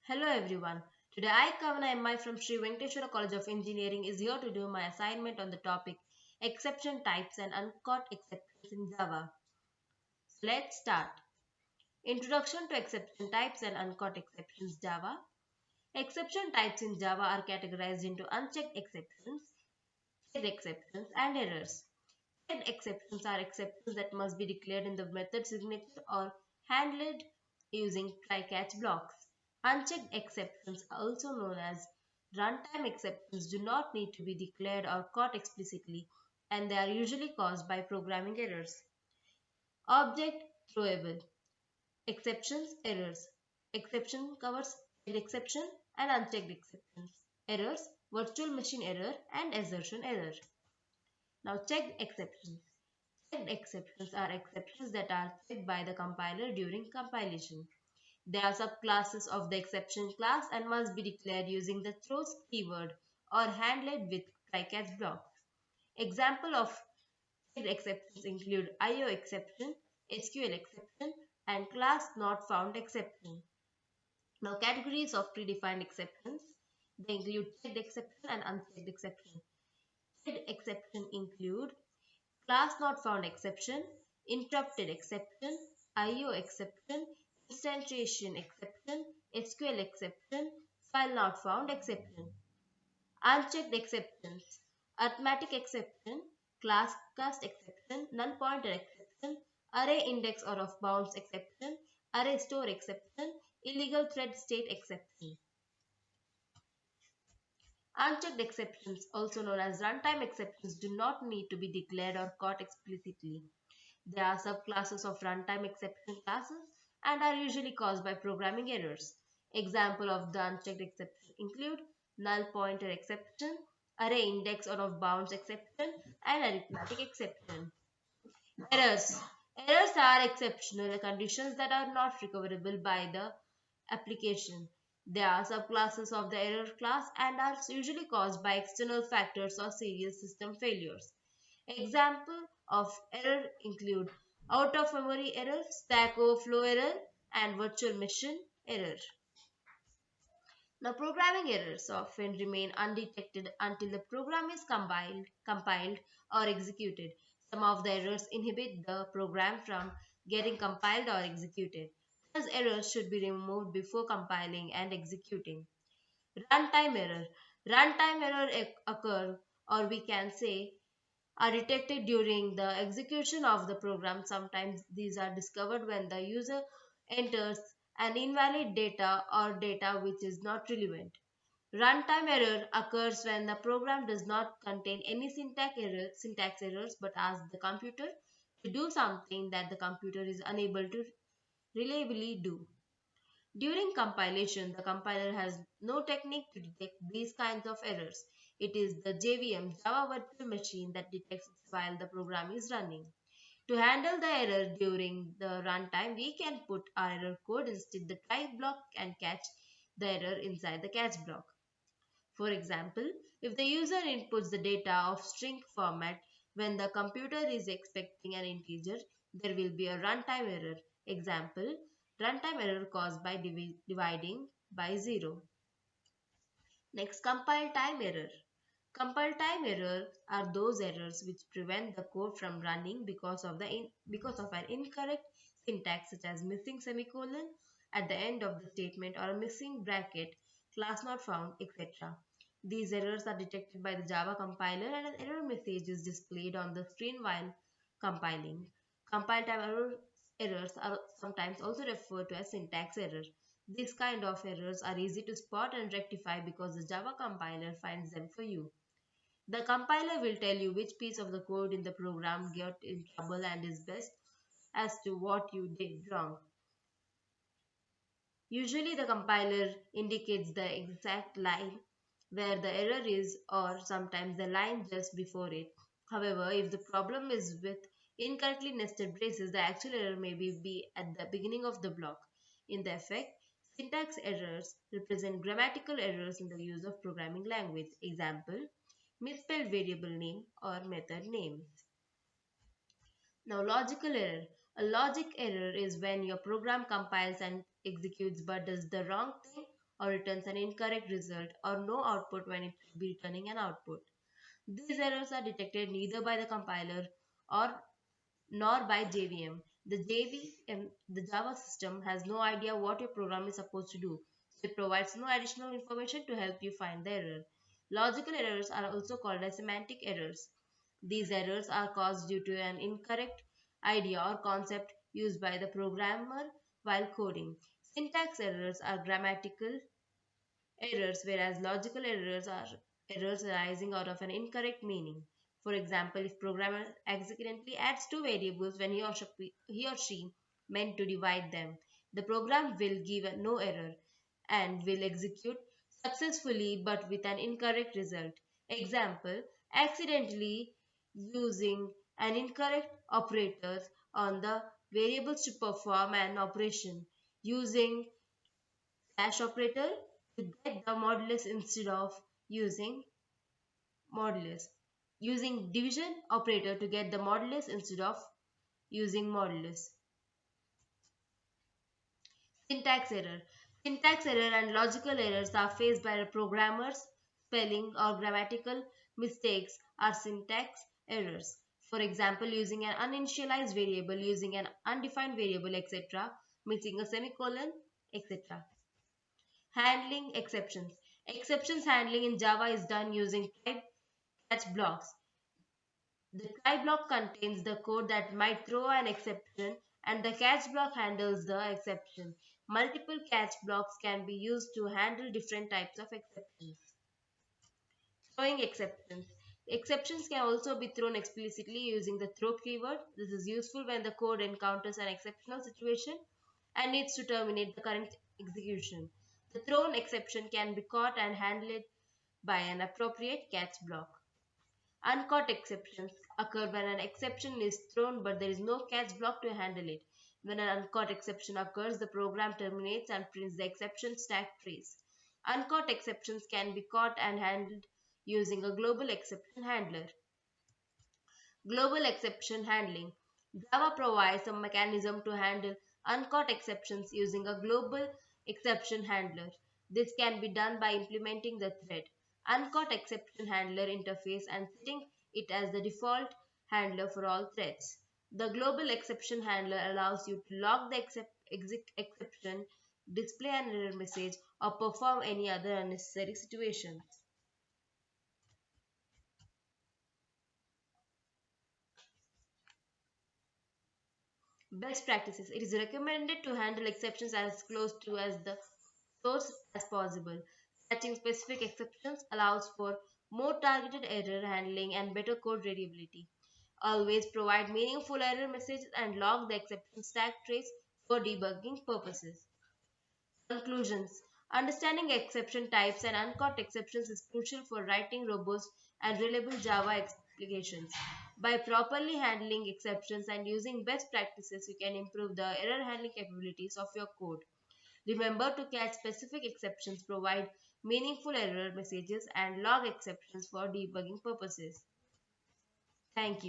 Hello everyone. Today I, Kavana MI from Sri Venkateshwara College of Engineering is here to do my assignment on the topic exception types and uncaught exceptions in Java. So let's start. Introduction to exception types and uncaught exceptions Java. Exception types in Java are categorized into unchecked exceptions, checked exceptions and errors. Checked exceptions are exceptions that must be declared in the method signature or handled using try-catch blocks. Unchecked exceptions, also known as runtime exceptions, do not need to be declared or caught explicitly, and they are usually caused by programming errors. Object throwable exceptions, errors. Exception covers checked exception and unchecked exceptions. Errors, virtual machine error and assertion error. Now checked exceptions. Checked exceptions are exceptions that are checked by the compiler during compilation. They are subclasses of the exception class and must be declared using the throws keyword or handled with try-catch blocks. Example of checked exceptions include IO exception, SQL exception, and class not found exception. Now categories of predefined exceptions. They include checked exception and unchecked exception. Checked exception include class not found exception, interrupted exception, IO exception, instantiation exception, SQL exception, file not found exception. Unchecked exceptions, arithmetic exception, class cast exception, null pointer exception, array index or of bounds exception, array store exception, illegal thread state exception. Unchecked exceptions, also known as runtime exceptions, do not need to be declared or caught explicitly. They are subclasses of runtime exception classes and are usually caused by programming errors. Example of the unchecked exception include null pointer exception, array index or of bounds exception, and arithmetic exception. Errors. Errors are exceptional conditions that are not recoverable by the application. They are subclasses of the error class and are usually caused by external factors or serious system failures. Example of error include out of memory error, stack overflow error, and virtual machine error. Now, programming errors often remain undetected until the program is compiled or executed. Some of the errors inhibit the program from getting compiled or executed. Thus, errors should be removed before compiling and executing. Runtime error. Runtime error occur, or we can say are detected during the execution of the program. Sometimes these are discovered when the user enters an invalid data or data which is not relevant. Runtime error occurs when the program does not contain any syntax errors but asks the computer to do something that the computer is unable to reliably do. During compilation, the compiler has no technique to detect these kinds of errors. It is the JVM, Java Virtual Machine, that detects it while the program is running. To handle the error during the runtime, we can put our error code instead the try block and catch the error inside the catch block. For example, if the user inputs the data of string format when the computer is expecting an integer, there will be a runtime error. Example, runtime error caused by dividing by 0. Next, compile time error. Compile time error are those errors which prevent the code from running because of an incorrect syntax such as missing semicolon at the end of the statement or a missing bracket, class not found, etc. These errors are detected by the Java compiler and an error message is displayed on the screen while compiling. Compile time errors are sometimes also referred to as syntax error. These kind of errors are easy to spot and rectify because the Java compiler finds them for you. The compiler will tell you which piece of the code in the program got in trouble and is best as to what you did wrong. Usually the compiler indicates the exact line where the error is or sometimes the line just before it. However, if the problem is with incorrectly nested braces, the actual error may be at the beginning of the block. In the effect, syntax errors represent grammatical errors in the use of programming language. Example, misspelled variable name or method names. Now, logical error. A logic error is when your program compiles and executes but does the wrong thing or returns an incorrect result or no output when it should be returning an output. These errors are detected neither by the compiler or nor by JVM. The Java system has no idea what your program is supposed to do, so it provides no additional information to help you find the error. Logical errors are also called as semantic errors. These errors are caused due to an incorrect idea or concept used by the programmer while coding. Syntax errors are grammatical errors, whereas logical errors are errors arising out of an incorrect meaning. For example, if programmer accidentally adds two variables when he or she meant to divide them, the program will give no error and will execute successfully but with an incorrect result. Example, accidentally using an incorrect operator on the variables to perform an operation using slash operator to get the modulus instead of using modulus. Using division operator to get the modulus instead of using modulus. Syntax error. Syntax error and logical errors are faced by the programmers. Spelling or grammatical mistakes are syntax errors. For example, using an uninitialized variable, using an undefined variable, etc., missing a semicolon, etc. Handling exceptions. Exceptions handling in Java is done using type catch blocks. The try block contains the code that might throw an exception and the catch block handles the exception. Multiple catch blocks can be used to handle different types of exceptions. Throwing exceptions. Exceptions can also be thrown explicitly using the throw keyword. This is useful when the code encounters an exceptional situation and needs to terminate the current execution. The thrown exception can be caught and handled by an appropriate catch block. Uncaught exceptions occur when an exception is thrown but there is no catch block to handle it. When an uncaught exception occurs, the program terminates and prints the exception stack trace. Uncaught exceptions can be caught and handled using a global exception handler. Global exception handling. Java provides a mechanism to handle uncaught exceptions using a global exception handler. This can be done by implementing the thread uncaught exception handler interface and setting it as the default handler for all threads. The global exception handler allows you to log the exception, display an error message, or perform any other unnecessary situations. Best practices. It is recommended to handle exceptions as close to as the source as possible. Catching specific exceptions allows for more targeted error handling and better code readability. Always provide meaningful error messages and log the exception stack trace for debugging purposes. Conclusions. Understanding exception types and uncaught exceptions is crucial for writing robust and reliable Java applications. By properly handling exceptions and using best practices, you can improve the error handling capabilities of your code. Remember to catch specific exceptions, provide meaningful error messages, and log exceptions for debugging purposes. Thank you.